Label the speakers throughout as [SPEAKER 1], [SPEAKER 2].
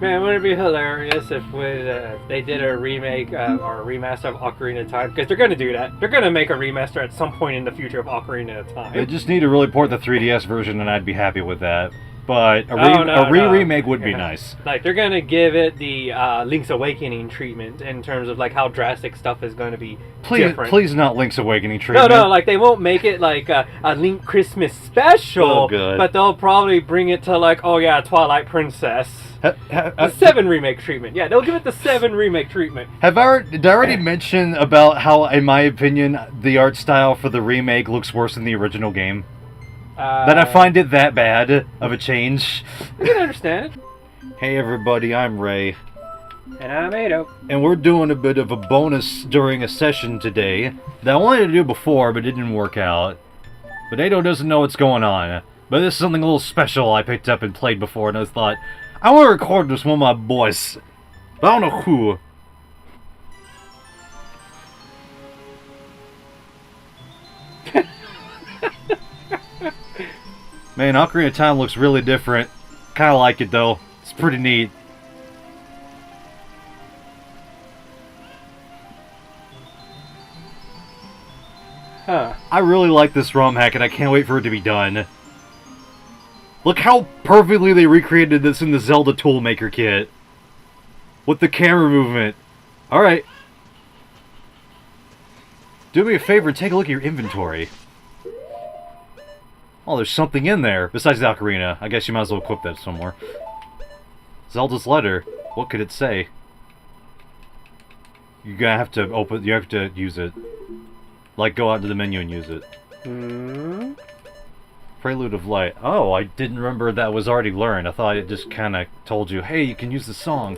[SPEAKER 1] Man, wouldn't it be hilarious if they did a remake or a remaster of Ocarina of Time? Because they're going to do that. They're going to make a remaster at some point in the future of Ocarina of Time.
[SPEAKER 2] They just need to really port the 3DS version, and I'd be happy with that. But
[SPEAKER 1] a
[SPEAKER 2] remake would be nice.
[SPEAKER 1] Like, they're going to give it the Link's Awakening treatment in terms of, like, how drastic stuff is going to be different.
[SPEAKER 2] Please not Link's Awakening treatment.
[SPEAKER 1] No, like, they won't make it, like, a Link Christmas special.
[SPEAKER 2] Oh, good.
[SPEAKER 1] But they'll probably bring it to, like, oh, yeah, Twilight Princess. The 7 remake treatment. Yeah, they'll give it the 7 remake treatment.
[SPEAKER 2] Did I already mention about how, in my opinion, the art style for the remake looks worse than the original game? That I find it that bad of a change.
[SPEAKER 1] I can understand it.
[SPEAKER 2] Hey everybody, I'm Ray.
[SPEAKER 1] And I'm Atou.
[SPEAKER 2] And we're doing a bit of a bonus during a session today that I wanted to do before, but it didn't work out. But Atou doesn't know what's going on. But this is something a little special I picked up and played before, and I thought, I want to record this with one of my boys. But I don't know who. Man, Ocarina of Time looks really different. Kind of like it, though. It's pretty neat.
[SPEAKER 1] Huh.
[SPEAKER 2] I really like this ROM hack, and I can't wait for it to be done. Look how perfectly they recreated this in the Zelda Toolmaker kit. With the camera movement. Alright. Do me a favor and take a look at your inventory. Oh, there's something in there, besides the ocarina. I guess you might as well equip that somewhere. Zelda's letter. What could it say? You're gonna have to you have to use it. Like, go out to the menu and use it.
[SPEAKER 1] Hmm?
[SPEAKER 2] Prelude of Light. Oh, I didn't remember that was already learned. I thought it just kinda told you, hey, you can use the song.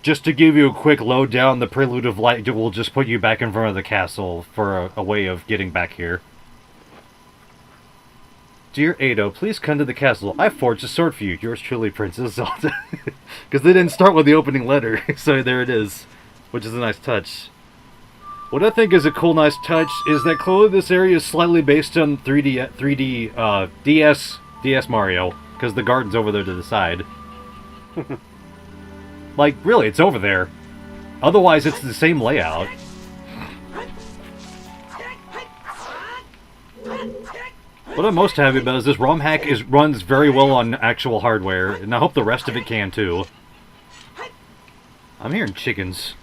[SPEAKER 2] Just to give you a quick lowdown, the Prelude of Light will just put you back in front of the castle for a way of getting back here. Dear Atou, please come to the castle. I forged a sword for you. Yours truly, Princess Zelda. Because they didn't start with the opening letter, so there it is. Which is a nice touch. What I think is a cool, nice touch is that clearly this area is slightly based on 3D DS Mario. Because the garden's over there to the side. Like, really, it's over there. Otherwise, it's the same layout. What I'm most happy about is this ROM hack runs very well on actual hardware, and I hope the rest of it can too. I'm hearing chickens,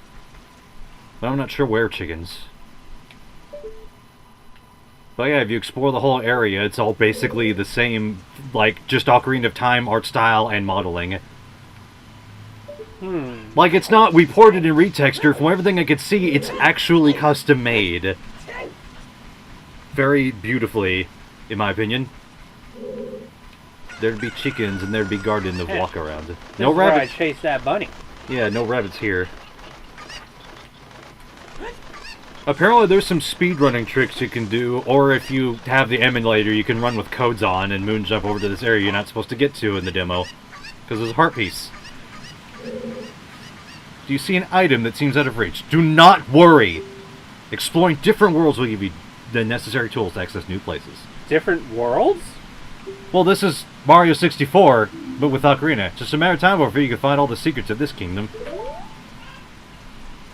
[SPEAKER 2] but I'm not sure where chickens. But yeah, if you explore the whole area, it's all basically the same, like, just Ocarina of Time art style and modeling. Like, it's not, we ported and retextured. From everything I could see, it's actually custom made. Very beautifully. In my opinion. There'd be chickens and there'd be garden to walk around. No rabbits.
[SPEAKER 1] I chase that bunny.
[SPEAKER 2] Yeah, no rabbits here. Apparently there's some speedrunning tricks you can do, or if you have the emulator, you can run with codes on and moon jump over to this area you're not supposed to get to in the demo. Because there's a heart piece. Do you see an item that seems out of reach? Do not worry! Exploring different worlds will give you the necessary tools to access new places.
[SPEAKER 1] Different worlds?
[SPEAKER 2] Well, this is Mario 64, but with Ocarina. Just a matter of time before you can find all the secrets of this kingdom.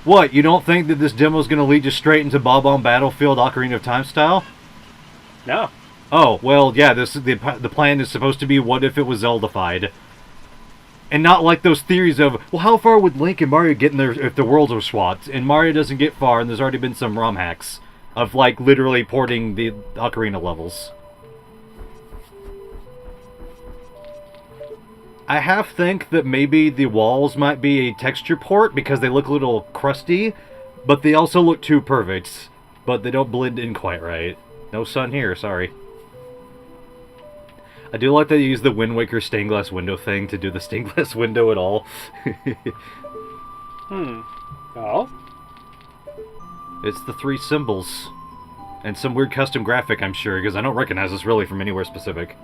[SPEAKER 2] What, you don't think that this demo is going to lead you straight into Bob on Battlefield Ocarina of Time style?
[SPEAKER 1] No.
[SPEAKER 2] Oh, well, yeah, the plan is supposed to be what if it was Zelda-fied. And not like those theories of, well, how far would Link and Mario get in there if the worlds were swapped? And Mario doesn't get far, and there's already been some ROM hacks of, like, literally porting the Ocarina levels. I half think that maybe the walls might be a texture port because they look a little crusty, but they also look too perfect. But they don't blend in quite right. No sun here, sorry. I do like that they use the Wind Waker stained glass window thing to do the stained glass window at all.
[SPEAKER 1] Oh?
[SPEAKER 2] It's the 3 symbols. And some weird custom graphic, I'm sure, because I don't recognize this really from anywhere specific.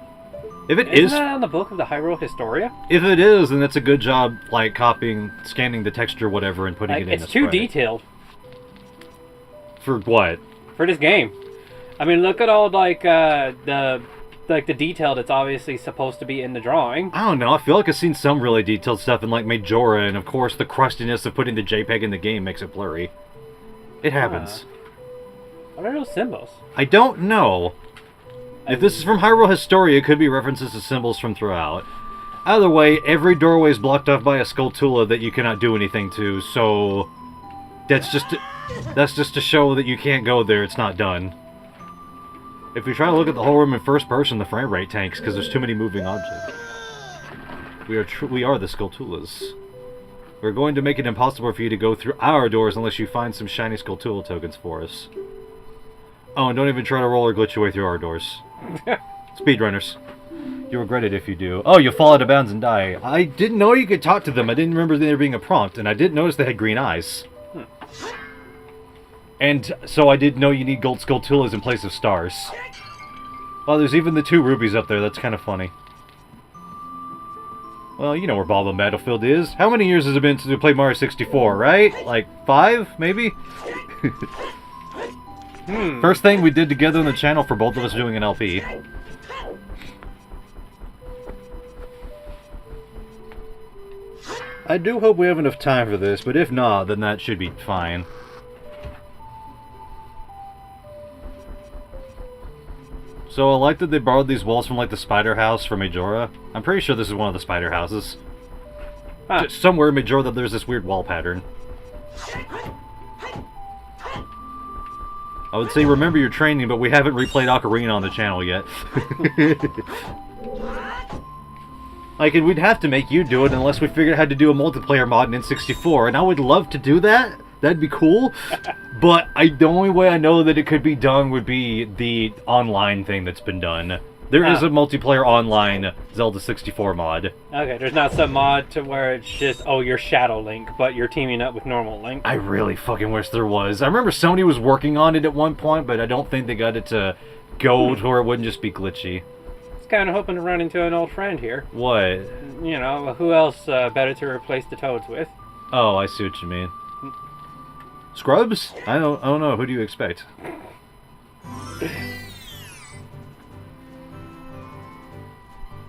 [SPEAKER 2] If it is...
[SPEAKER 1] Isn't that on the book of the Hyrule Historia?
[SPEAKER 2] If it is, then that's a good job, like, copying, scanning the texture, whatever, and putting it in
[SPEAKER 1] It's
[SPEAKER 2] a
[SPEAKER 1] too
[SPEAKER 2] sprite.
[SPEAKER 1] detailed.
[SPEAKER 2] For what?
[SPEAKER 1] For this game. I mean, look at all, like, the like the detail that's obviously supposed to be in the drawing.
[SPEAKER 2] I don't know. I feel like I've seen some really detailed stuff in like Majora, and of course the crustiness of putting the JPEG in the game makes it blurry. It happens.
[SPEAKER 1] What are those symbols?
[SPEAKER 2] I don't know. If this is from Hyrule Historia, it could be references to symbols from throughout. Either way, every doorway is blocked off by a Skulltula that you cannot do anything to, so that's just to show that you can't go there. It's not done. If you try to look at the whole room in first person, the frame rate tanks because there's too many moving objects. We are the Skulltulas. We're going to make it impossible for you to go through our doors unless you find some shiny Skulltula tokens for us. Oh, and don't even try to roll or glitch your way through our doors. Speedrunners. You'll regret it if you do. Oh, you'll fall out of bounds and die. I didn't know you could talk to them. I didn't remember there being a prompt, and I didn't notice they had green eyes. And so I didn't know you need gold Skulltulas in place of stars. Oh, there's even the 2 rubies up there. That's kind of funny. Well, you know where Bob Battlefield is. How many years has it been since we played Mario 64, right? Like 5, maybe? First thing we did together on the channel for both of us doing an LP. I do hope we have enough time for this, but if not, then that should be fine. So I like that they borrowed these walls from like the spider house from Majora. I'm pretty sure this is one of the spider houses. Just somewhere in Majora that there's this weird wall pattern. I would say remember your training, but we haven't replayed Ocarina on the channel yet. Like, and we'd have to make you do it unless we figured out how to do a multiplayer mod in N64, and I would love to do that. That'd be cool. But the only way I know that it could be done would be the online thing that's been done. There is a multiplayer online Zelda 64 mod.
[SPEAKER 1] Okay, there's not some mod to where it's just, oh, you're Shadow Link, but you're teaming up with normal Link.
[SPEAKER 2] I really fucking wish there was. I remember Sony was working on it at one point, but I don't think they got it to go to where it wouldn't just be glitchy.
[SPEAKER 1] Kind of hoping to run into an old friend here.
[SPEAKER 2] What?
[SPEAKER 1] You know, who else better to replace the Toads with?
[SPEAKER 2] Oh, I see what you mean. Scrubs? I don't know. Who do you expect?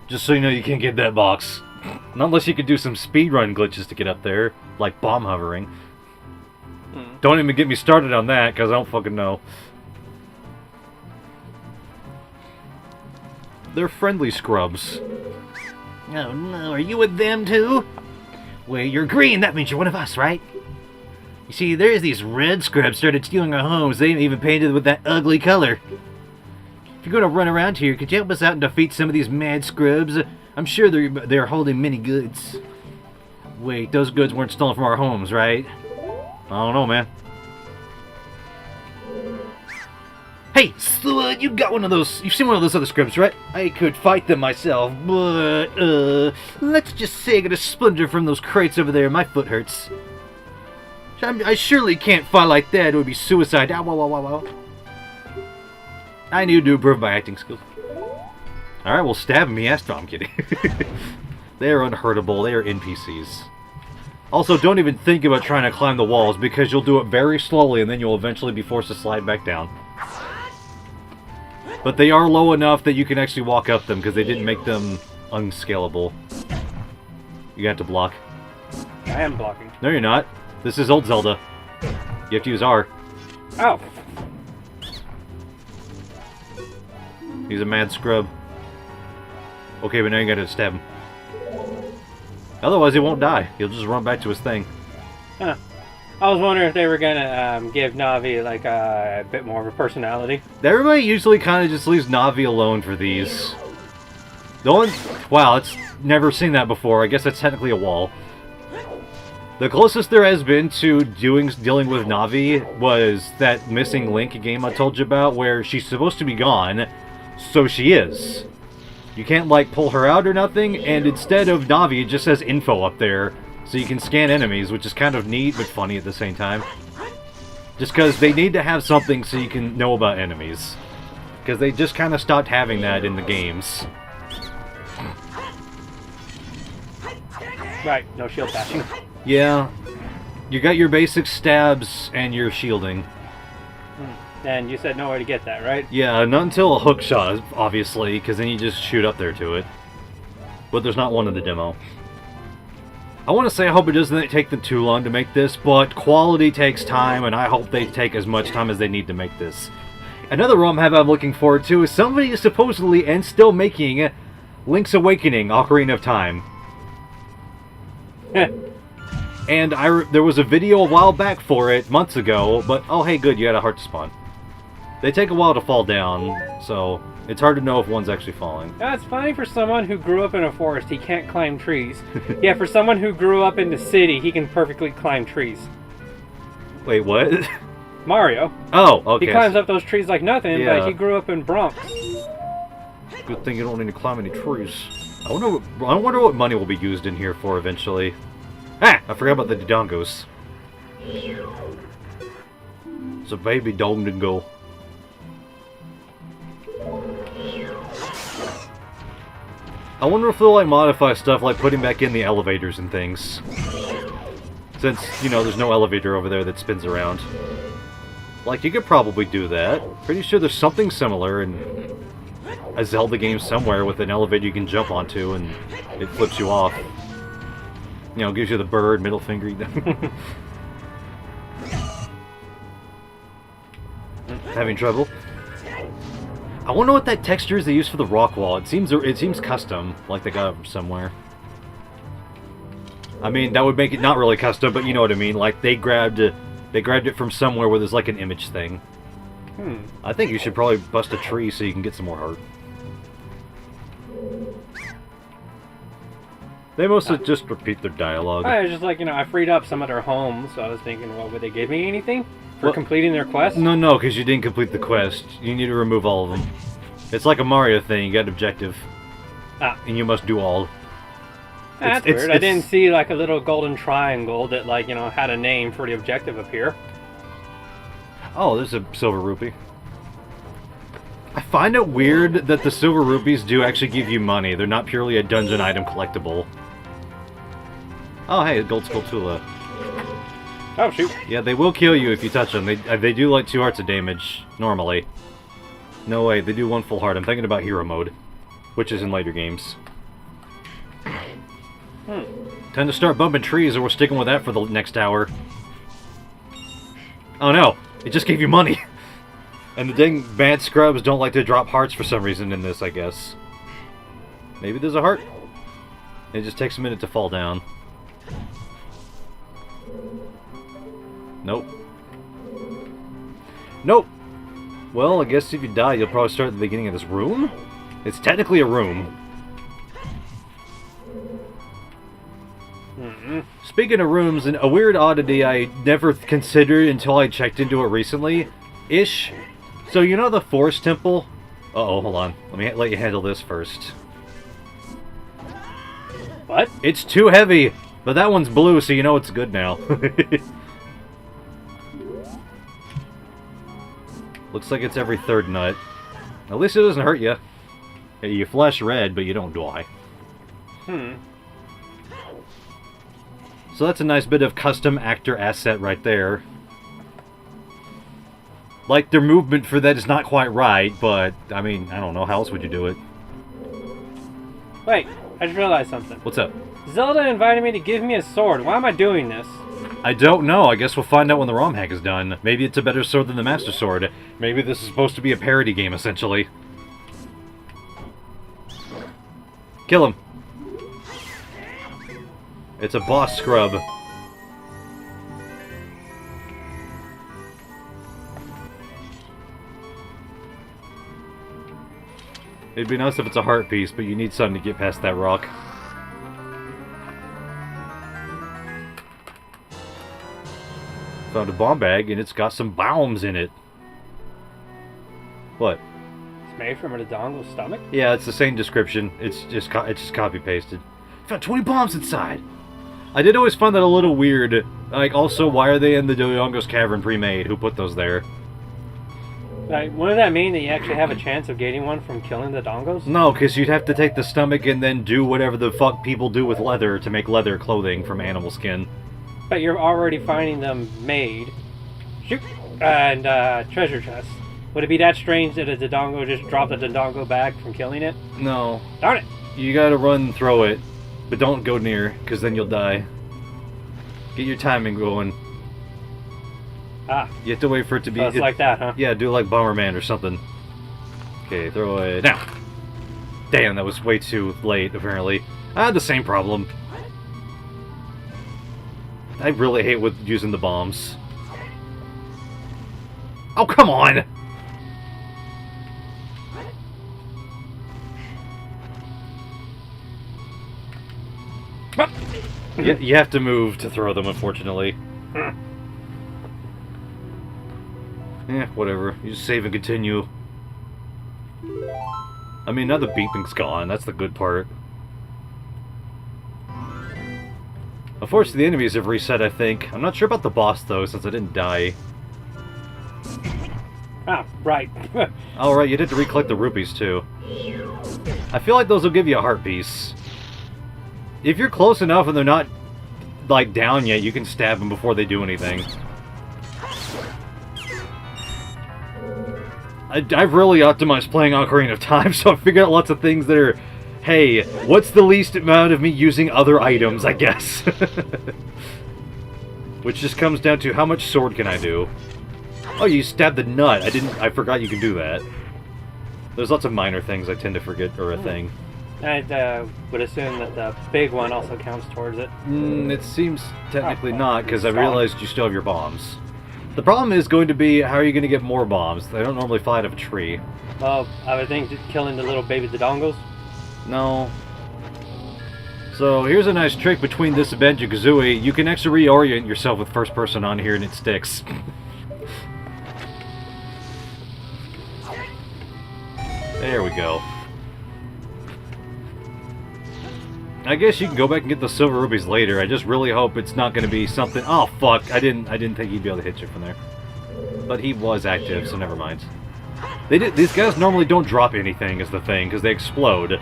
[SPEAKER 2] Just so you know, you can't get that box. Not unless you could do some speedrun glitches to get up there, like bomb hovering. Don't even get me started on that, because I don't fucking know. They're friendly scrubs. Oh no, are you with them too? Well, you're green, that means you're one of us, right? You see, there's these red scrubs started stealing our homes. They even painted with that ugly color. If you're gonna run around here, could you help us out and defeat some of these mad scrubs? I'm sure they're holding many goods. Wait, those goods weren't stolen from our homes, right? I don't know, man. Hey, so, you got one of those, you've seen one of those other scrubs, right? I could fight them myself, but, let's just say I got a splinter from those crates over there, my foot hurts. I surely can't fight like that, it would be suicide. Ow, ow, ow, ow, ow. I need to improve my acting skills. Alright, well, stab me, yes, no, I'm kidding. They are unhurtable, they are NPCs. Also, don't even think about trying to climb the walls, because you'll do it very slowly, and then you'll eventually be forced to slide back down. But they are low enough that you can actually walk up them, because they didn't make them unscalable. You have to block.
[SPEAKER 1] I am blocking.
[SPEAKER 2] No, you're not. This is old Zelda. You have to use R.
[SPEAKER 1] Oh!
[SPEAKER 2] He's a mad scrub. Okay, but now you gotta stab him. Otherwise, he won't die. He'll just run back to his thing.
[SPEAKER 1] Huh. I was wondering if they were gonna give Navi like a bit more of a personality.
[SPEAKER 2] Everybody usually kind of just leaves Navi alone for these. The only... Wow, it's never seen that before. I guess that's technically a wall. The closest there has been to dealing with Navi was that Missing Link game I told you about, where she's supposed to be gone, so she is. You can't, like, pull her out or nothing, and instead of Navi, it just says info up there, so you can scan enemies, which is kind of neat, but funny at the same time. Just because they need to have something so you can know about enemies. Because they just kind of stopped having that in the games.
[SPEAKER 1] Right, no shield bashing.
[SPEAKER 2] Yeah. You got your basic stabs and your shielding.
[SPEAKER 1] And you said no way to get that, right?
[SPEAKER 2] Yeah, not until a hook shot, obviously, because then you just shoot up there to it. But there's not one in the demo. I want to say I hope it doesn't take them too long to make this, but quality takes time, and I hope they take as much time as they need to make this. Another ROM hack I'm looking forward to is somebody is supposedly and still making Link's Awakening Ocarina of Time. And there was a video a while back for it, months ago, but oh hey good, you had a heart to spawn. They take a while to fall down, so it's hard to know if one's actually falling.
[SPEAKER 1] That's funny for someone who grew up in a forest, he can't climb trees. Yeah, for someone who grew up in the city, he can perfectly climb trees.
[SPEAKER 2] Wait, what?
[SPEAKER 1] Mario.
[SPEAKER 2] Oh, okay.
[SPEAKER 1] He climbs up those trees like nothing,
[SPEAKER 2] Yeah.
[SPEAKER 1] but he grew up in Bronx.
[SPEAKER 2] Good thing you don't need to climb any trees. I wonder what money will be used in here for eventually. Ah! I forgot about the dongos. It's a baby dongo. I wonder if they'll like modify stuff like putting back in the elevators and things. Since, you know, there's no elevator over there that spins around. Like, you could probably do that. Pretty sure there's something similar in a Zelda game somewhere with an elevator you can jump onto and it flips you off. You know, gives you the bird, middle finger. Having trouble? I wonder what that texture is they use for the rock wall. It seems custom, like they got it from somewhere. I mean, that would make it not really custom, but you know what I mean. Like they grabbed it from somewhere where there's like an image thing. I think you should probably bust a tree so you can get some more heart. They mostly just repeat their dialogue.
[SPEAKER 1] I was just like, you know, I freed up some of their homes, so I was thinking, well, would they give me anything for completing their quest?
[SPEAKER 2] No, because you didn't complete the quest. You need to remove all of them. It's like a Mario thing. You got an objective. And you must do all.
[SPEAKER 1] That's weird. I didn't see like a little golden triangle that, like, you know, had a name for the objective appear.
[SPEAKER 2] Oh, there's a silver rupee. I find it weird that the silver rupees do actually give you money. They're not purely a dungeon item collectible. Oh, hey, a gold Skulltula.
[SPEAKER 1] Oh, shoot.
[SPEAKER 2] Yeah, they will kill you if you touch them. They do like 2 hearts of damage, normally. No way, they do 1 full heart. I'm thinking about hero mode, which is in later games. Time to start bumping trees, or we're sticking with that for the next hour. Oh no, it just gave you money. And the dang bad scrubs don't like to drop hearts for some reason in this, I guess. Maybe there's a heart? It just takes a minute to fall down. Nope. Nope. Well, I guess if you die, you'll probably start at the beginning of this room? It's technically a room. Speaking of rooms, a weird oddity I never considered until I checked into it recently-ish. So you know the Forest Temple? Uh-oh, hold on. Let me let you handle this first.
[SPEAKER 1] What?
[SPEAKER 2] It's too heavy, but that one's blue, so you know it's good now. Looks like it's every 3rd nut. At least it doesn't hurt you. You flash red, but you don't die. So that's a nice bit of custom actor asset right there. Like, their movement for that is not quite right, but, I mean, I don't know, how else would you do it?
[SPEAKER 1] Wait, I just realized something.
[SPEAKER 2] What's up?
[SPEAKER 1] Zelda invited me to give me a sword. Why am I doing this?
[SPEAKER 2] I don't know. I guess we'll find out when the ROM hack is done. Maybe it's a better sword than the Master Sword. Maybe this is supposed to be a parody game, essentially. Kill him. It's a boss scrub. It'd be nice if it's a heart piece, but you need something to get past that rock. Found a bomb bag, and it's got some bombs in it. What?
[SPEAKER 1] It's made from a dongle's stomach?
[SPEAKER 2] Yeah, it's the same description. It's just copy-pasted. Found 20 bombs inside! I did always find that a little weird. Like, also, why are they in the Dodongo's cavern pre-made? Who put those there?
[SPEAKER 1] Like, wouldn't that mean that you actually have a chance of getting one from killing the dongos?
[SPEAKER 2] No, because you'd have to take the stomach and then do whatever the fuck people do with leather to make leather clothing from animal skin.
[SPEAKER 1] But you're already finding them made. Shoot! And treasure chest. Would it be that strange that a Dodongo just dropped a Dodongo back from killing it?
[SPEAKER 2] No.
[SPEAKER 1] Darn it!
[SPEAKER 2] You gotta run and throw it, but don't go near, because then you'll die. Get your timing going.
[SPEAKER 1] Ah.
[SPEAKER 2] You have to wait for it to be...
[SPEAKER 1] So it's like that, huh?
[SPEAKER 2] Yeah, do like Bomberman or something. Okay, throw it now. Damn, that was way too late, apparently. I had the same problem. I really hate with using the bombs. Oh, come on! You have to move to throw them, unfortunately. Whatever. You just save and continue. I mean, now the beeping's gone. That's the good part. Unfortunately, the enemies have reset, I think. I'm not sure about the boss, though, since I didn't die.
[SPEAKER 1] Ah, right.
[SPEAKER 2] Oh, right, you did to recollect the rupees, too. I feel like those will give you a heart piece. If you're close enough and they're not, like, down yet, you can stab them before they do anything. I've really optimized playing Ocarina of Time, so I figured out lots of things that are, hey, what's the least amount of me using other items, I guess? Which just comes down to how much sword can I do? Oh, you stabbed the nut. I forgot you could do that. There's lots of minor things I tend to forget are a thing.
[SPEAKER 1] I would assume that the big one also counts towards it.
[SPEAKER 2] It seems technically not, because I realized you still have your bombs. The problem is going to be, how are you going to get more bombs? They don't normally fly out of a tree.
[SPEAKER 1] Well, I would think killing the little baby Dodongos.
[SPEAKER 2] No. So, here's a nice trick between this and Banjo-Kazooie. You can actually reorient yourself with first person on here and it sticks. There we go. I guess you can go back and get the silver rubies later. I just really hope it's not going to be something... Oh, fuck. I didn't think he'd be able to hit you from there. But he was active, so never mind. These guys normally don't drop anything, is the thing, because they explode.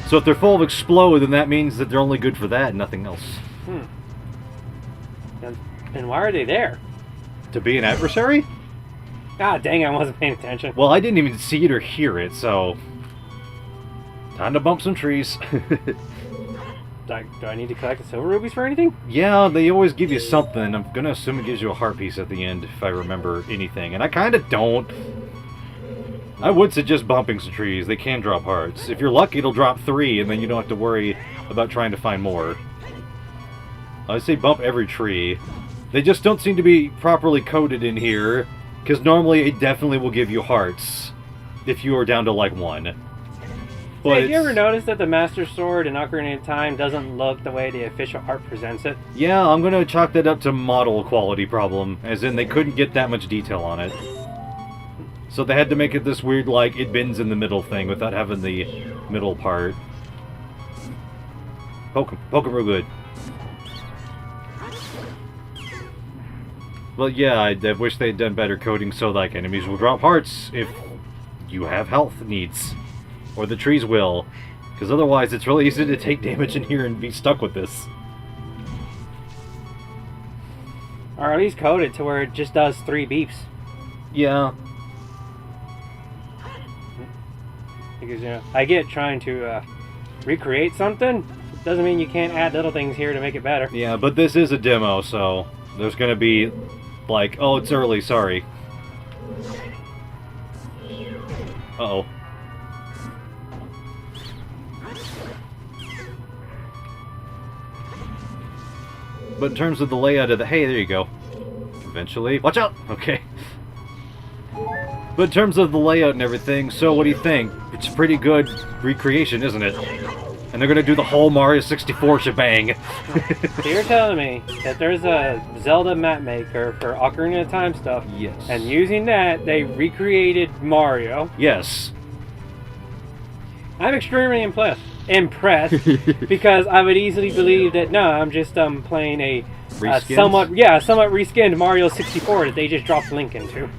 [SPEAKER 2] So if they're full of explode, then that means that they're only good for that and nothing else.
[SPEAKER 1] And why are they there?
[SPEAKER 2] To be an adversary?
[SPEAKER 1] Ah, dang, I wasn't paying attention.
[SPEAKER 2] Well, I didn't even see it or hear it, so... Time to bump some trees.
[SPEAKER 1] Do I need to collect the silver rubies for anything?
[SPEAKER 2] Yeah, they always give you something. I'm gonna assume it gives you a heart piece at the end, if I remember anything. And I kinda don't. I would suggest bumping some trees. They can drop hearts. If you're lucky, it'll drop 3, and then you don't have to worry about trying to find more. I say bump every tree. They just don't seem to be properly coded in here, because normally it definitely will give you hearts, if you are down to, like, 1. But
[SPEAKER 1] hey, have you ever noticed that the Master Sword in Ocarina of Time doesn't look the way the official art presents it?
[SPEAKER 2] Yeah, I'm gonna chalk that up to model quality problem, as in they couldn't get that much detail on it. So they had to make it this weird, like, it bends in the middle thing without having the middle part. Poke him real good. Well, yeah, I wish they'd done better coding so, like, enemies will drop hearts if you have health needs. Or the trees will. Because otherwise it's really easy to take damage in here and be stuck with this.
[SPEAKER 1] Or at least code it to where it just does 3 beeps.
[SPEAKER 2] Yeah.
[SPEAKER 1] Because, you know, I get trying to recreate something. Doesn't mean you can't add little things here to make it better.
[SPEAKER 2] Yeah, but this is a demo, so there's gonna be, like, oh, it's early, sorry. Uh-oh. But in terms of the layout of the... Hey, there you go. Eventually. Watch out! Okay. But in terms of the layout and everything, so what do you think? It's a pretty good recreation, isn't it? And they're gonna do the whole Mario 64 shebang.
[SPEAKER 1] So you're telling me that there's a Zelda map maker for Ocarina of Time stuff.
[SPEAKER 2] Yes.
[SPEAKER 1] And using that, they recreated Mario.
[SPEAKER 2] Yes.
[SPEAKER 1] I'm extremely impressed. Because I would easily believe that no, I'm just playing a somewhat reskinned Mario 64 that they just dropped Link into.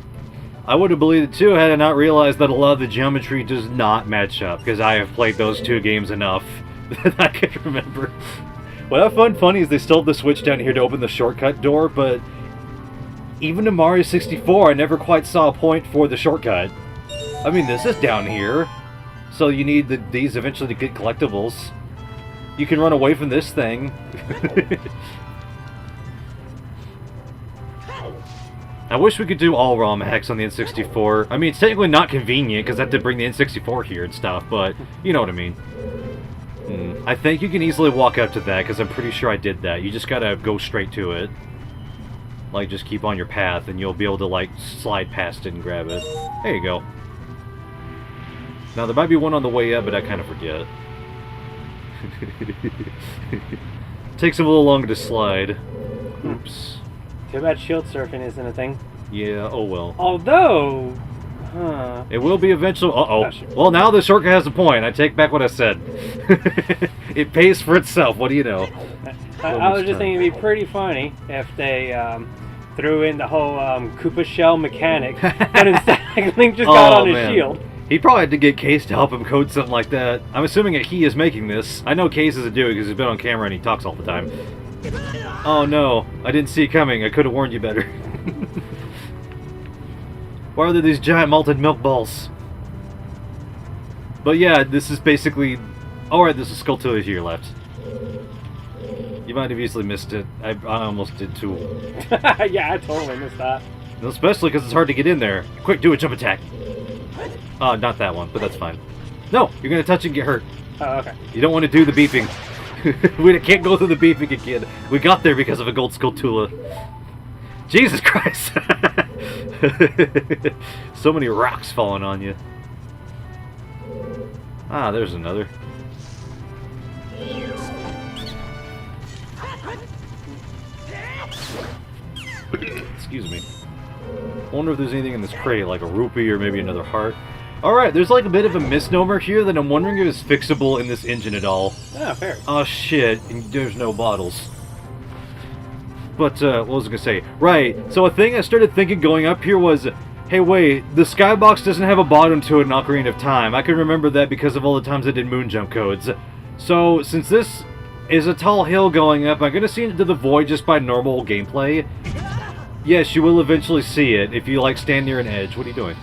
[SPEAKER 2] I would have believed it too had I not realized that a lot of the geometry does not match up, because I have played those 2 games enough that I can remember. What I find funny is they still have the switch down here to open the shortcut door, but even in Mario 64, I never quite saw a point for the shortcut. I mean, this is down here, so you need these eventually to get collectibles. You can run away from this thing. I wish we could do all ROM hacks on the N64. I mean, it's technically not convenient, because I have to bring the N64 here and stuff, but you know what I mean. I think you can easily walk up to that, because I'm pretty sure I did that. You just gotta go straight to it. Like, just keep on your path, and you'll be able to, like, slide past it and grab it. There you go. Now, there might be one on the way up, but I kind of forget. Takes him a little longer to slide. Oops.
[SPEAKER 1] Too bad shield surfing isn't a thing.
[SPEAKER 2] Yeah, oh well.
[SPEAKER 1] Although...
[SPEAKER 2] It will be eventually... Uh-oh. Well, now the shortcut has a point. I take back what I said. It pays for itself. What do you know?
[SPEAKER 1] I was just thinking it'd be pretty funny if they threw in the whole Koopa shell mechanic, but instead Link just got on his shield.
[SPEAKER 2] He probably had to get Case to help him code something like that. I'm assuming that he is making this. I know Case isn't doing it because he's been on camera and he talks all the time. Oh no, I didn't see it coming. I could have warned you better. Why are there these giant malted milk balls? But yeah, this is basically... Alright, there's a Skulltula to your left. You might have easily missed it. I almost did too.
[SPEAKER 1] Yeah, I totally missed that.
[SPEAKER 2] Especially because it's hard to get in there. Quick, do a jump attack. Oh, not that one, but that's fine. No, you're going to touch and get hurt.
[SPEAKER 1] Oh, okay.
[SPEAKER 2] You don't want to do the beeping. We can't go through the beeping again. We got there because of a gold Skulltula. Jesus Christ! So many rocks falling on you. Ah, there's another. Excuse me. I wonder if there's anything in this crate, like a rupee or maybe another heart. Alright, there's like a bit of a misnomer here that I'm wondering if it's fixable in this engine at all.
[SPEAKER 1] Oh, fair.
[SPEAKER 2] Oh shit, and there's no bottles. But, what was I gonna say? Right, so a thing I started thinking going up here was, hey wait, the skybox doesn't have a bottom to it in Ocarina of Time. I can remember that because of all the times I did moon jump codes. So, since this is a tall hill going up, I'm gonna see into the void just by normal gameplay. Yes, you will eventually see it if you, like, stand near an edge. What are you doing?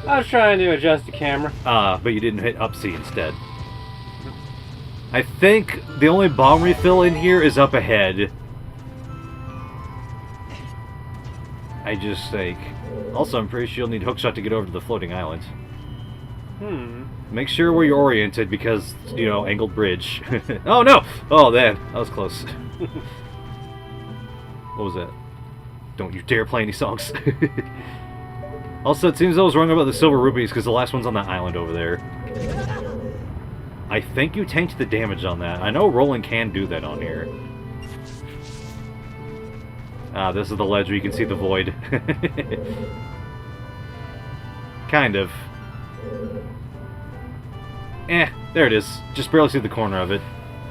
[SPEAKER 1] I was trying to adjust the camera.
[SPEAKER 2] But you didn't hit up C instead. I think the only bomb refill in here is up ahead. I just think... Also, I'm pretty sure you'll need hookshot to get over to the floating island. Make sure where you're oriented because, you know, angled bridge. Oh, no! Oh, man. That was close. What was that? Don't you dare play any songs. Also, it seems I was wrong about the silver rupees because the last one's on that island over there. I think you tanked the damage on that. I know rolling can do that on here. Ah, this is the ledge where you can see the void. Kind of. There it is. Just barely see the corner of it.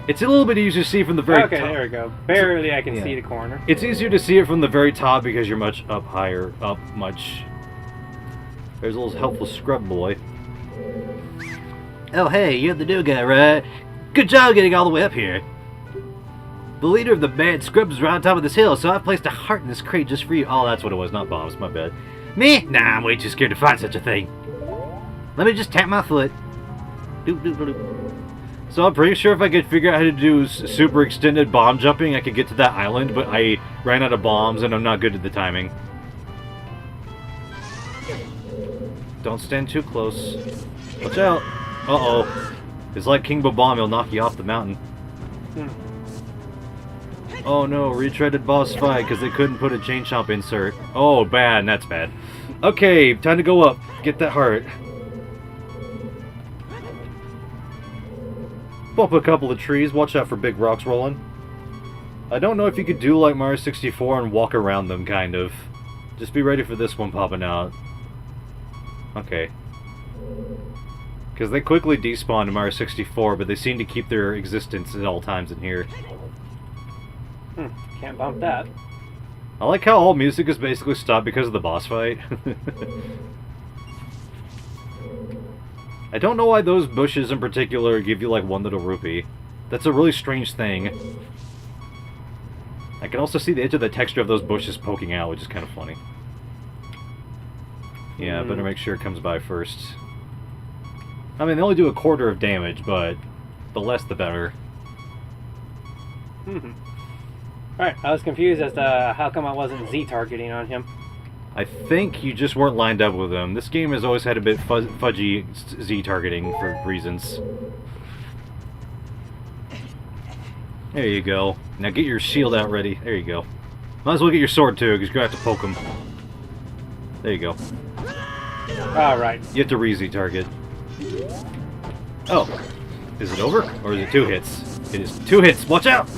[SPEAKER 2] It's a little bit easier to see from the very top.
[SPEAKER 1] Okay, there we go. Barely I can see the corner.
[SPEAKER 2] It's easier to see it from the very top because you're much up higher. There's a little helpful scrub boy. Oh, hey, you're the new guy, right? Good job getting all the way up here. The leader of the bad scrubs is right on top of this hill, so I've placed a heart in this crate just for you. Oh, that's what it was, not bombs, my bad. Me? Nah, I'm way too scared to find such a thing. Let me just tap my foot. Doop, doop, doop, doop. So I'm pretty sure if I could figure out how to do super extended bomb jumping, I could get to that island, but I ran out of bombs and I'm not good at the timing. Don't stand too close. Watch out. Uh-oh. It's like King Bomb, he'll knock you off the mountain. Oh no, retreaded boss fight because they couldn't put a chain chomp insert. Oh, bad, that's bad. Okay, time to go up. Get that heart. Bump a couple of trees, watch out for big rocks rolling. I don't know if you could do like Mario 64 and walk around them, kind of. Just be ready for this one popping out. Okay. Because they quickly despawned in Mario 64, but they seem to keep their existence at all times in here.
[SPEAKER 1] Can't bump that.
[SPEAKER 2] I like how all music is basically stopped because of the boss fight. I don't know why those bushes in particular give you like one little rupee. That's a really strange thing. I can also see the edge of the texture of those bushes poking out, which is kind of funny. Yeah, better make sure it comes by first. I mean, they only do a quarter of damage, but the less the better.
[SPEAKER 1] Alright, I was confused as to how come I wasn't Z-targeting on him.
[SPEAKER 2] I think you just weren't lined up with him. This game has always had a bit fudgy Z-targeting for reasons. There you go. Now get your shield out ready. There you go. Might as well get your sword too, because you're going to have to poke him. There you go.
[SPEAKER 1] Alright.
[SPEAKER 2] You have to re-Z target. Oh. Is it over? Or is it 2 hits? It is 2 hits. Watch out!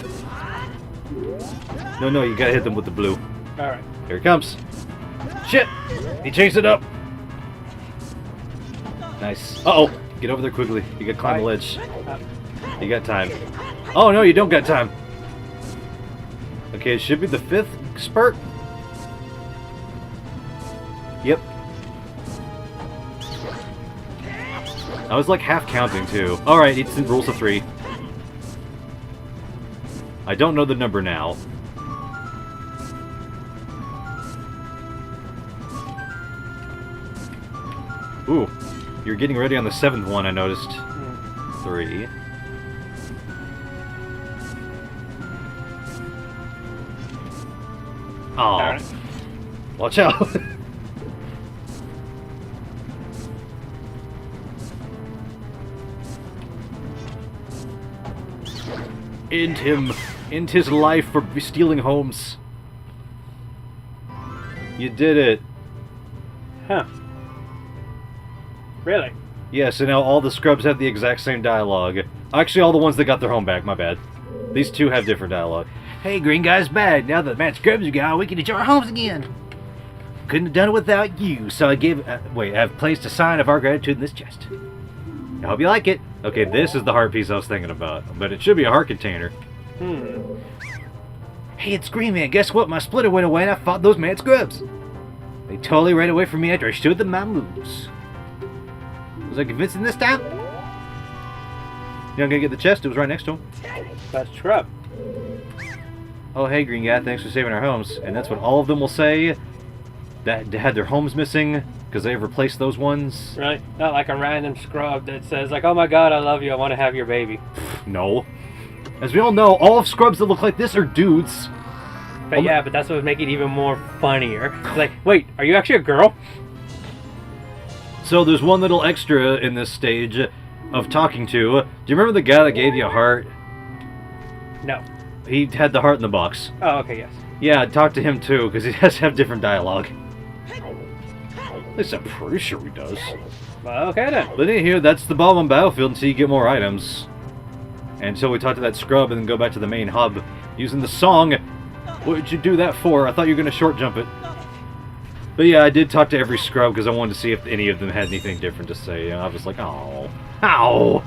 [SPEAKER 2] No, you gotta hit them with the blue.
[SPEAKER 1] Alright.
[SPEAKER 2] Here it comes. Shit! He changed it up! Nice. Uh-oh! Get over there quickly. You gotta climb the ledge. You got time. Oh, no, you don't got time. Okay, it should be the 5th spurt. Yep. I was like half counting too. Alright, it's in rules of 3. I don't know the number now. Ooh, you're getting ready on the 7th one, I noticed. 3. Oh, right. Watch out! End him! End his life for stealing homes. You did it.
[SPEAKER 1] Huh. Really?
[SPEAKER 2] Yes, and now all the scrubs have the exact same dialogue. Actually, all the ones that got their home back, my bad. These 2 have different dialogue. Hey, green guy's bad. Now that Matt Scrubs are gone, we can enjoy our homes again. Couldn't have done it without you, so I give... wait, I've placed a sign of our gratitude in this chest. I hope you like it. Okay, this is the heart piece I was thinking about, but it should be a heart container. Hey, it's Green Man. Guess what? My splitter went away and I fought those Mad Scrubs. They totally ran away from me after I showed them my moves. Was I convincing this time? You're not gonna get the chest? It was right next to him.
[SPEAKER 1] That's Scrub.
[SPEAKER 2] Oh, hey, Green Guy, thanks for saving our homes. And that's what all of them will say that had their homes missing because they replaced those ones.
[SPEAKER 1] Right? Not like a random scrub that says, like, oh my god, I love you, I want to have your baby.
[SPEAKER 2] No. As we all know, all of scrubs that look like this are dudes.
[SPEAKER 1] But yeah, but that's what would make it even more funnier. It's like, wait, are you actually a girl?
[SPEAKER 2] So there's one little extra in this stage of talking to. Do you remember the guy that gave you a heart?
[SPEAKER 1] No.
[SPEAKER 2] He had the heart in the box.
[SPEAKER 1] Oh, okay, yes.
[SPEAKER 2] Yeah, talk to him too, because he has to have different dialogue. At least I'm pretty sure he does.
[SPEAKER 1] Well, okay then.
[SPEAKER 2] But anywho, that's the bomb on Battlefield until you get more items. And until we talk to that scrub and then go back to the main hub. Using the song. What did you do that for? I thought you were going to short jump it. But yeah, I did talk to every scrub because I wanted to see if any of them had anything different to say. And I was like, oh. Ow!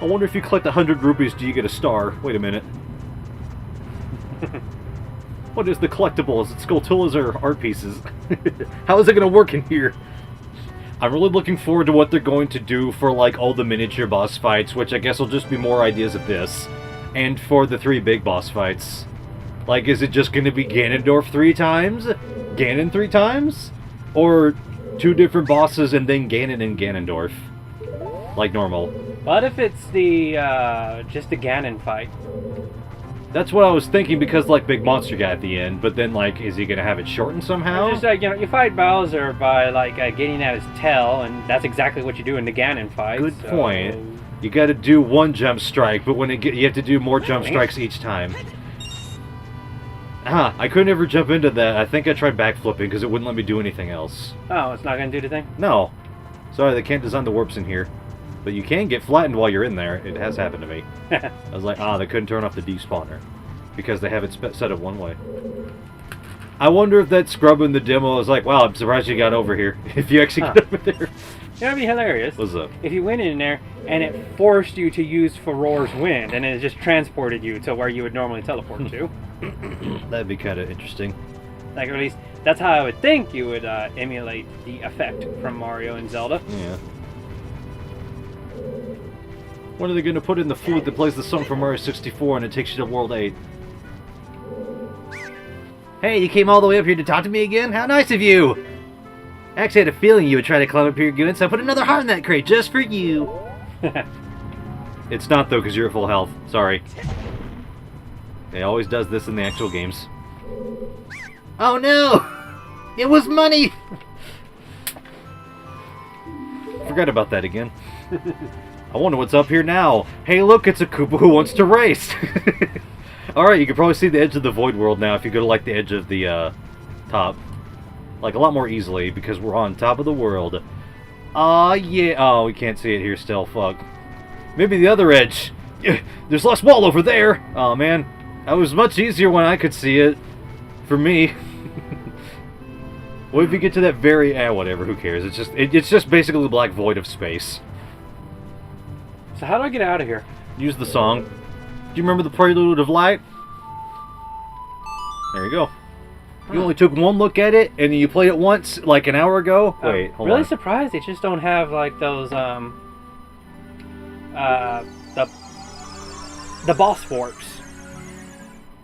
[SPEAKER 2] I wonder if you collect 100 rupees, do you get a star? Wait a minute. What is the collectibles? It's Skulltulas or art pieces? How is it going to work in here? I'm really looking forward to what they're going to do for like all the miniature boss fights, which I guess will just be more ideas of this. And for the 3 big boss fights. Like, is it just going to be Ganondorf 3 times? Ganon 3 times? Or 2 different bosses and then Ganon and Ganondorf? Like normal.
[SPEAKER 1] What if it's the, just the Ganon fight?
[SPEAKER 2] That's what I was thinking, because, like, big monster guy at the end, but then, like, is he gonna have it shortened somehow?
[SPEAKER 1] It's just like, you know, you fight Bowser by, like, getting at his tail, and that's exactly what you do in the Ganon fight.
[SPEAKER 2] Good point. You gotta do 1 jump strike, but when you have to do more jump strikes each time. I couldn't ever jump into that. I think I tried backflipping, because it wouldn't let me do anything else.
[SPEAKER 1] Oh, it's not gonna do the thing?
[SPEAKER 2] No. Sorry, they can't design the warps in here. But you can get flattened while you're in there. It has happened to me. I was like, they couldn't turn off the despawner. Because they have it set up one way. I wonder if that scrub in the demo is like, wow, I'm surprised you got over here. If you actually get over there.
[SPEAKER 1] That'd be hilarious.
[SPEAKER 2] What's up?
[SPEAKER 1] If you went in there and it forced you to use Farore's Wind and it just transported you to where you would normally teleport to.
[SPEAKER 2] That'd be kind of interesting.
[SPEAKER 1] Like, or at least, that's how I would think you would emulate the effect from Mario and Zelda.
[SPEAKER 2] Yeah. When are they going to put in the flute that plays the song from Mario 64 and it takes you to World 8? Hey, you came all the way up here to talk to me again? How nice of you! I actually had a feeling you would try to climb up here again, so I put another heart in that crate just for you. It's not, though, because you're at full health. Sorry. It always does this in the actual games. Oh no! It was money! Forgot about that again. I wonder what's up here now. Hey look, it's a Koopa who wants to race! Alright, you can probably see the edge of the Void World now if you go to like the edge of the top. Like a lot more easily because we're on top of the world. Yeah. Oh, we can't see it here still. Fuck. Maybe the other edge. There's less wall over there! Oh man. That was much easier when I could see it. For me. What if you get to that very... whatever, who cares? It's just basically the black void of space.
[SPEAKER 1] So how do I get out of here?
[SPEAKER 2] Use the song. Do you remember the Prelude of Light? There you go. You only took one look at it, and you played it once, like an hour ago? Wait, hold on.
[SPEAKER 1] Really surprised they just don't have, like, those, the boss warps.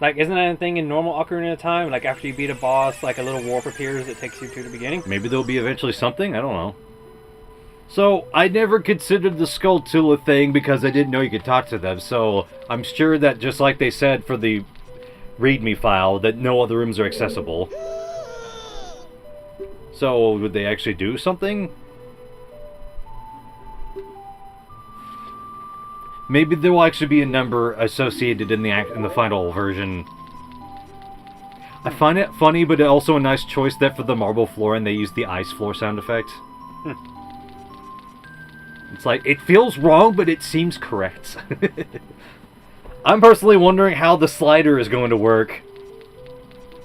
[SPEAKER 1] Like, isn't that a thing in normal Ocarina of Time? Like, after you beat a boss, like, a little warp appears that takes you to the beginning?
[SPEAKER 2] Maybe there'll be eventually something? I don't know. So, I never considered the Skulltula thing because I didn't know you could talk to them, so I'm sure that just like they said for the README file, that no other rooms are accessible. So, would they actually do something? Maybe there will actually be a number associated in the final version. I find it funny, but also a nice choice that for the marble floor and they use the ice floor sound effect. It's like, it feels wrong, but it seems correct. I'm personally wondering how the slider is going to work.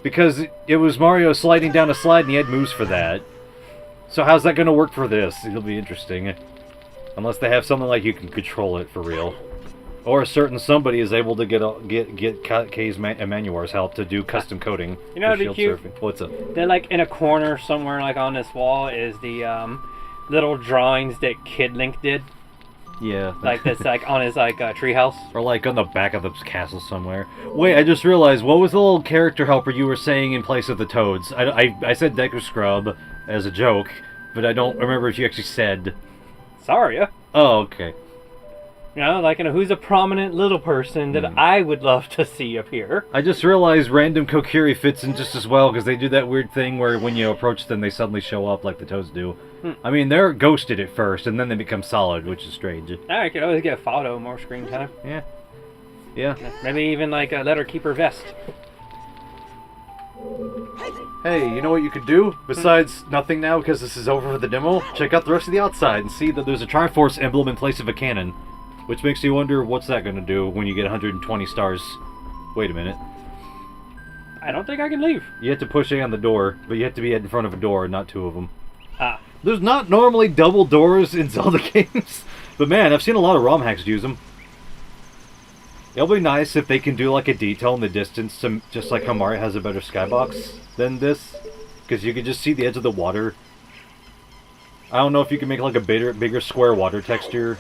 [SPEAKER 2] Because it was Mario sliding down a slide and he had moves for that. So how's that going to work for this? It'll be interesting. Unless they have something like you can control it for real. Or a certain somebody is able to get K's Emanuar's help to do custom coding.
[SPEAKER 1] You know what'd be cute?
[SPEAKER 2] Surfing. What's up?
[SPEAKER 1] They're like in a corner somewhere like on this wall is the little drawings that Kid Link did.
[SPEAKER 2] Yeah.
[SPEAKER 1] Like that's like on his like treehouse.
[SPEAKER 2] Or like on the back of the castle somewhere. Wait, I just realized, what was the little character helper you were saying in place of the Toads? I said Deku Scrub as a joke, but I don't remember if you actually said...
[SPEAKER 1] Saria.
[SPEAKER 2] Oh, okay.
[SPEAKER 1] You know, like, who's a prominent little person that I would love to see appear.
[SPEAKER 2] I just realized random Kokiri fits in just as well, because they do that weird thing where when you approach them, they suddenly show up like the Toads do. I mean, they're ghosted at first, and then they become solid, which is strange.
[SPEAKER 1] I could always get a photo, more screen time.
[SPEAKER 2] Yeah. Yeah.
[SPEAKER 1] Maybe even, like, let her keep her vest.
[SPEAKER 2] Hey, you know what you could do? Besides nothing now, because this is over for the demo, check out the rest of the outside and see that there's a Triforce emblem in place of a cannon. Which makes you wonder, what's that going to do when you get 120 stars? Wait a minute.
[SPEAKER 1] I don't think I can leave.
[SPEAKER 2] You have to push A on the door, but you have to be in front of a door, not two of them.
[SPEAKER 1] Ah.
[SPEAKER 2] There's not normally double doors in Zelda games, but man, I've seen a lot of ROM hacks use them. It'll be nice if they can do like a detail in the distance, just like how Mario has a better skybox than this, because you can just see the edge of the water. I don't know if you can make like a bigger square water texture.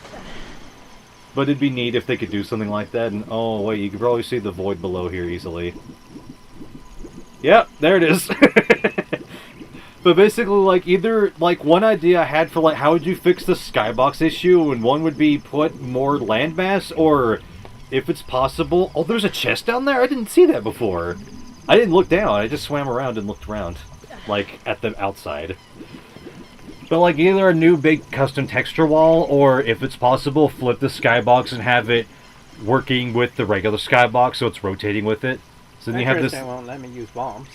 [SPEAKER 2] But it'd be neat if they could do something like that. And oh wait, you can probably see the void below here easily. Yep, there it is. But basically, like, either, like, one idea I had for, like, how would you fix the skybox issue, and one would be put more landmass, or if it's possible... Oh, there's a chest down there? I didn't see that before. I didn't look down, I just swam around and looked around. Like, at the outside. But, like, either a new big custom texture wall, or, if it's possible, flip the skybox and have it working with the regular skybox, so it's rotating with it. So then you have this...
[SPEAKER 1] They won't let me use bombs.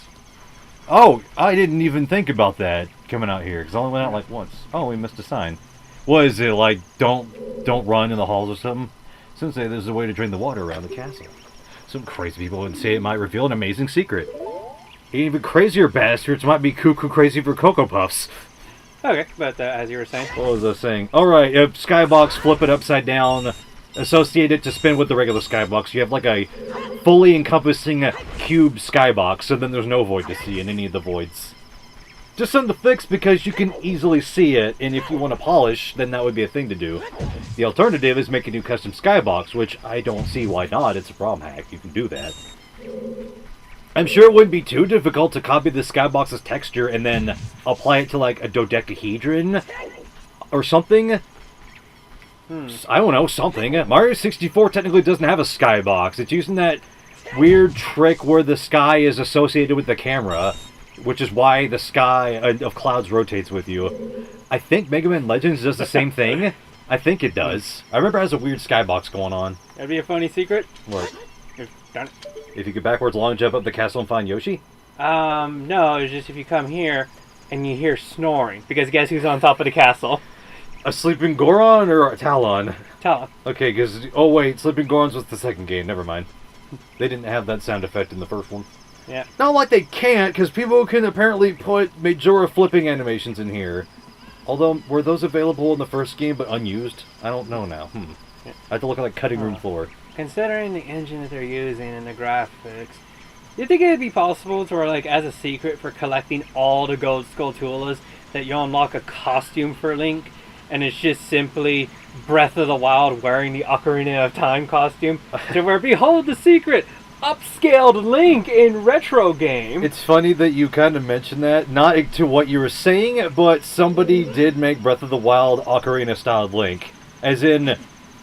[SPEAKER 2] Oh, I didn't even think about that coming out here, because I only went out, like, once. Oh, we missed a sign. What is it, like, don't run in the halls or something? Some say there's a way to drain the water around the castle. Some crazy people would say it might reveal an amazing secret. Even crazier bastards might be cuckoo crazy for Cocoa Puffs.
[SPEAKER 1] Okay, but as you were saying.
[SPEAKER 2] What was I saying? Alright, if skybox, flip it upside down, associate it to spin with the regular skybox. You have like a fully encompassing cube skybox, so then there's no void to see in any of the voids. Just something to fix because you can easily see it, and if you want to polish, then that would be a thing to do. The alternative is make a new custom skybox, which I don't see why not. It's a ROM hack. You can do that. I'm sure it wouldn't be too difficult to copy the skybox's texture and then apply it to, like, a dodecahedron or something. I don't know, something. Mario 64 technically doesn't have a skybox. It's using that weird trick where the sky is associated with the camera, which is why the sky of clouds rotates with you. I think Mega Man Legends does the same thing. I think it does. I remember it has a weird skybox going on.
[SPEAKER 1] That'd be a funny secret.
[SPEAKER 2] What?
[SPEAKER 1] Done it.
[SPEAKER 2] If you could backwards long jump up the castle and find Yoshi?
[SPEAKER 1] No, it's just if you come here and you hear snoring. Because guess who's on top of the castle?
[SPEAKER 2] A Sleeping Goron or a Talon?
[SPEAKER 1] Talon.
[SPEAKER 2] Okay, because... Oh, wait, Sleeping Gorons was the second game. Never mind. They didn't have that sound effect in the first one.
[SPEAKER 1] Yeah.
[SPEAKER 2] Not like they can't, because people can apparently put Majora flipping animations in here. Although, were those available in the first game but unused? I don't know now.
[SPEAKER 1] Yeah.
[SPEAKER 2] I have to look at like cutting room floor.
[SPEAKER 1] Considering the engine that they're using and the graphics, do you think it'd be possible to, like, as a secret for collecting all the Gold Skulltulas, that you unlock a costume for Link, and it's just simply Breath of the Wild wearing the Ocarina of Time costume, to where, behold the secret! Upscaled Link in retro game.
[SPEAKER 2] It's funny that you kind of mentioned that, not to what you were saying, but somebody did make Breath of the Wild Ocarina styled Link, as in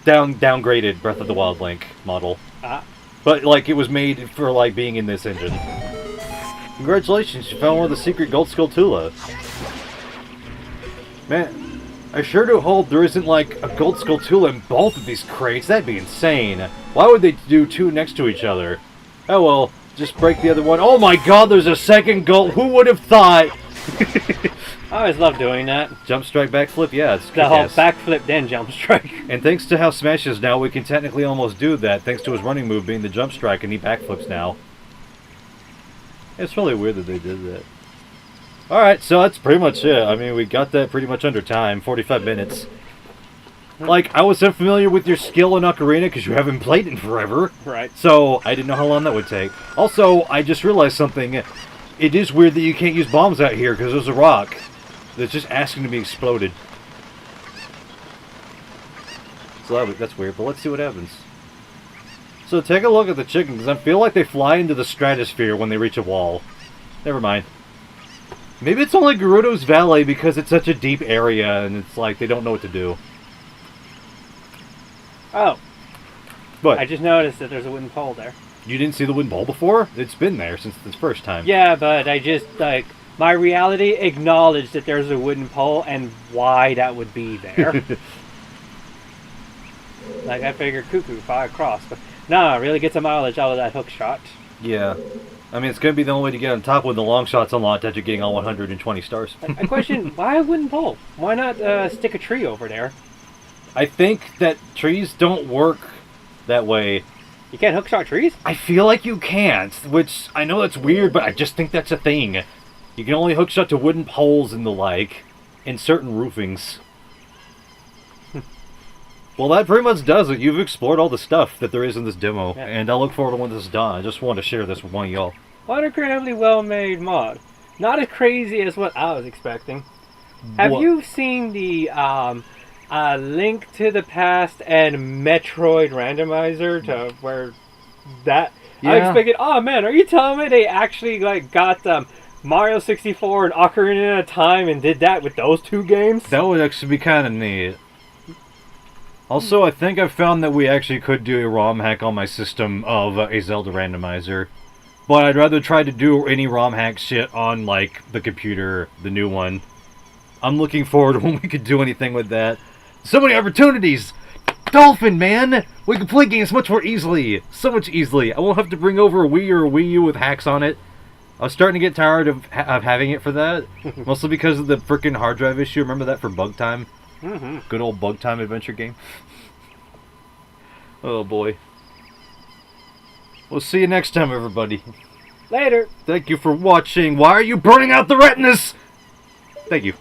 [SPEAKER 2] downgraded Breath of the Wild Link model. But like it was made for like being in this engine. Congratulations, you found one of the secret Gold Skulltula. Man, I sure do hope there isn't like a Gold Skulltula in both of these crates. That'd be insane. Why would they do two next to each other? Oh well, just break the other one. Oh my god, there's a second gold. Who would have thought?
[SPEAKER 1] I always love doing that.
[SPEAKER 2] Jump strike, backflip, yeah, it's
[SPEAKER 1] the whole backflip then jump strike.
[SPEAKER 2] And thanks to how Smash is now, we can technically almost do that, thanks to his running move being the jump strike, and he backflips now. It's really weird that they did that. Alright, so that's pretty much it. I mean, we got that pretty much under time, 45 minutes. Like, I was unfamiliar with your skill in Ocarina because you haven't played it in forever.
[SPEAKER 1] Right.
[SPEAKER 2] So, I didn't know how long that would take. Also, I just realized something. It is weird that you can't use bombs out here because there's a rock that's just asking to be exploded. So that's weird, but let's see what happens. So take a look at the chicken, because I feel like they fly into the stratosphere when they reach a wall. Never mind. Maybe it's only Gerudo's Valley because it's such a deep area and it's like they don't know what to do.
[SPEAKER 1] Oh.
[SPEAKER 2] What?
[SPEAKER 1] I just noticed that there's a wooden pole there.
[SPEAKER 2] You didn't see the wooden pole before? It's been there since the first time.
[SPEAKER 1] Yeah, but I just, like, my reality acknowledged that there's a wooden pole and why that would be there. Like, I figured cuckoo, fly across. But nah, really gets a mileage out of that hook shot.
[SPEAKER 2] Yeah. I mean, it's going to be the only way to get on top when the long shot's unlocked after getting all 120 stars.
[SPEAKER 1] I question, why a wooden pole? Why not stick a tree over there?
[SPEAKER 2] I think that trees don't work that way.
[SPEAKER 1] You can't hookshot trees?
[SPEAKER 2] I feel like you can't, which I know that's weird, but I just think that's a thing. You can only hookshot to wooden poles and the like, in certain roofings. Well, that pretty much does it. You've explored all the stuff that there is in this demo, yeah. And I look forward to when this is done. I just wanted to share this with one of y'all.
[SPEAKER 1] What a incredibly well-made mod. Not as crazy as what I was expecting. Have you seen the Link to the Past and Metroid randomizer to where that... Yeah. I expected, oh man, are you telling me they actually like got Mario 64 and Ocarina of Time and did that with those two games?
[SPEAKER 2] That would actually be kind of neat. Also, I think I found that we actually could do a ROM hack on my system of a Zelda randomizer. But I'd rather try to do any ROM hack shit on, like, the computer, the new one. I'm looking forward to when we could do anything with that. So many opportunities! Dolphin, man! We can play games much more easily! So much easily! I won't have to bring over a Wii or a Wii U with hacks on it. I was starting to get tired of having it for that. Mostly because of the freaking hard drive issue. Remember that for Bug Time? Mm-hmm. Good old Bug Time adventure game. Oh boy. We'll see you next time, everybody.
[SPEAKER 1] Later.
[SPEAKER 2] Thank you for watching. Why are you burning out the retinas? Thank you.